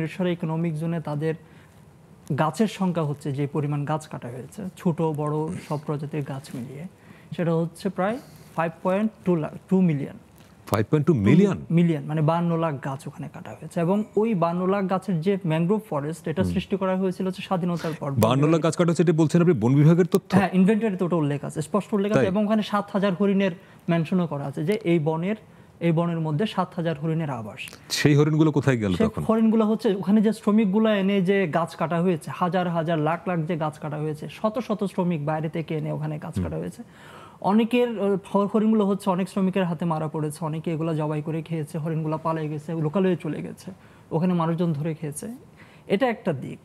Mirsarai economic জোনে তাদের গাছের সংখ্যা হচ্ছে, যে পরিমাণ গাছ কাটা হয়েছে ছোট বড় সব প্রজাতির গাছ মিলিয়ে, সেটা হচ্ছে প্রায় 5.2 মিলিয়ন। 5.2 মিলিয়ন মিলিয়ন মানে 52 লাখ গাছ ওখানে কাটা হয়েছে। এবং ওই 52 লাখ গাছের যে ম্যানগ্রোভ ফরেস্ট, এটা সৃষ্টি করা হয়েছিল হচ্ছে স্বাধীনতার পর। 52 লাখ গাছ কাটা হচ্ছে, এটা বলছেন আপনি বন বিভাগের তথ্য? হ্যাঁ, ইনভেন্টরিতে ওটা উল্লেখ আছে, স্পষ্ট উল্লেখ আছে। এবং ওখানে 7,000 হরিণের মেনশনও করা আছে, যে এই বনের মধ্যে 7,000 হরিণের আবাস। সেই হরিণগুলো কোথায় গেল তখন? হরিণগুলো হচ্ছে ওখানে যে শ্রমিকগুলো এনে যে গাছ কাটা হয়েছে, হাজার হাজার লাখ লাখ যে গাছ কাটা হয়েছে, শত শত শ্রমিক বাইরে থেকে এনে ওখানে গাছ কাটা হয়েছে। অনেকের হরিণগুলো হচ্ছে অনেক শ্রমিকের হাতে মারা পড়েছে, অনেকে এগুলো জবাই করে খেয়েছে, হরিণগুলো পালিয়ে গেছে, লোকাল হয়ে চলে গেছে, ওখানে মানুষজন ধরে খেয়েছে। এটা একটা দিক।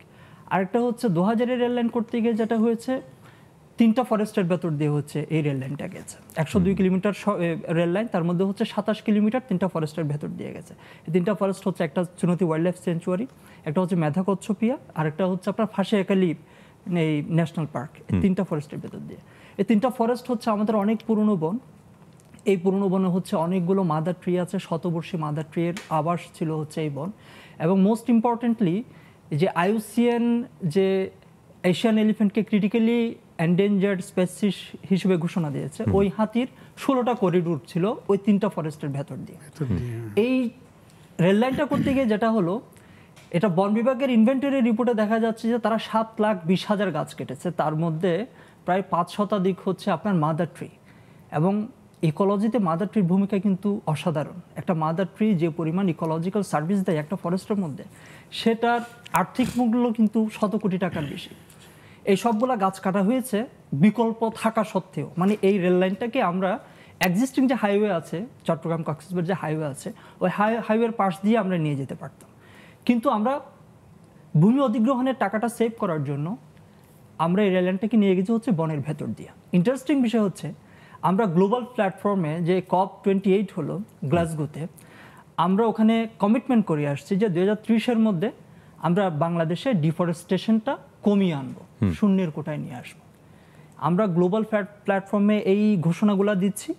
আরেকটা হচ্ছে 2000-এর রেল লাইন করতে গিয়ে যেটা হয়েছে, 3টা ফরেস্টের ভেতর দিয়ে হচ্ছে এই রেল লাইনটা গেছে। 102 কিলোমিটার রেল লাইন, তার মধ্যে হচ্ছে 27 কিলোমিটার 3টা ফরেস্টের ভেতর দিয়ে গেছে। এই 3টা ফরেস্ট হচ্ছে, একটা চুনতি ওয়াইল্ড লাইফ সেঞ্চুয়ারি, একটা হচ্ছে মেধা কচ্ছপিয়া, আর একটা হচ্ছে আপনার ফাঁসিয়াখালী এই ন্যাশনাল পার্ক। এই 3টা ফরেস্টের ভেতর দিয়ে। এই 3টা ফরেস্ট হচ্ছে আমাদের অনেক পুরনো বন। এই পুরনো বনে হচ্ছে অনেকগুলো মাদার ট্রি আছে, শতবর্ষী মাদার ট্রির আবাস ছিল হচ্ছে এই বন। এবং মোস্ট ইম্পর্টেন্টলি, যে IUCN যে এশিয়ান এলিফ্যান্টকে ক্রিটিক্যালি এন্ডেঞ্জার্ড স্পেসিস হিসেবে ঘোষণা দিয়েছে, ওই হাতির 16টা করিডোর ছিল ওই 3টা ফরেস্টের ভেতর দিয়ে। এই রেল লাইনটা করতে গিয়ে যেটা হলো, এটা বন বিভাগের ইনভেন্টরি রিপোর্টে দেখা যাচ্ছে যে তারা 7,20,000 গাছ কেটেছে, তার মধ্যে প্রায় 5% হচ্ছে আপনার মাদার ট্রি। এবং ইকোলজিতে মাদার ট্রির ভূমিকা কিন্তু অসাধারণ। একটা মাদার ট্রি যে পরিমাণ ইকোলজিক্যাল সার্ভিস দেয় একটা ফরেস্টের মধ্যে, সেটার আর্থিক মূল্য কিন্তু 100 কোটি টাকার বেশি। এই সবগুলা গাছ কাটা হয়েছে বিকল্প থাকা সত্ত্বেও। মানে এই রেল লাইনটাকে আমরা এক্সিস্টিং যে হাইওয়ে আছে, চট্টগ্রাম কক্সবাজার যে হাইওয়ে আছে, ওই হাইওয়ের পাশ দিয়ে আমরা নিয়ে যেতে পারতাম। কিন্তু আমরা ভূমি অধিগ্রহণের টাকাটা সেভ করার জন্য আমরা এই রেল লাইনটাকে নিয়ে গেছি হচ্ছে বনের ভেতর দিয়ে। ইন্টারেস্টিং বিষয় হচ্ছে, আমরা গ্লোবাল প্ল্যাটফর্মে যে COP28 হলো গ্লাসগোতে, আমরা ওখানে কমিটমেন্ট করে আসছি যে 2030-এর মধ্যে আমরা বাংলাদেশে ডিফরেস্টেশনটা কমিয়ে আনবো, শূন্যের কোটায় নিয়ে আসবো। আমরা গ্লোবাল প্ল্যাটফর্মে এই ঘোষণাগুলো দিচ্ছি।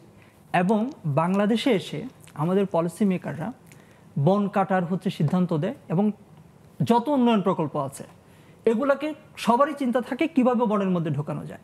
এবং বাংলাদেশে এসে আমাদের পলিসি মেকাররা বন কাটার হচ্ছে সিদ্ধান্ত দেয়। এবং যত উন্নয়ন প্রকল্প আছে এগুলাকে সবারই চিন্তা থাকে কিভাবে বনের মধ্যে ঢোকানো যায়।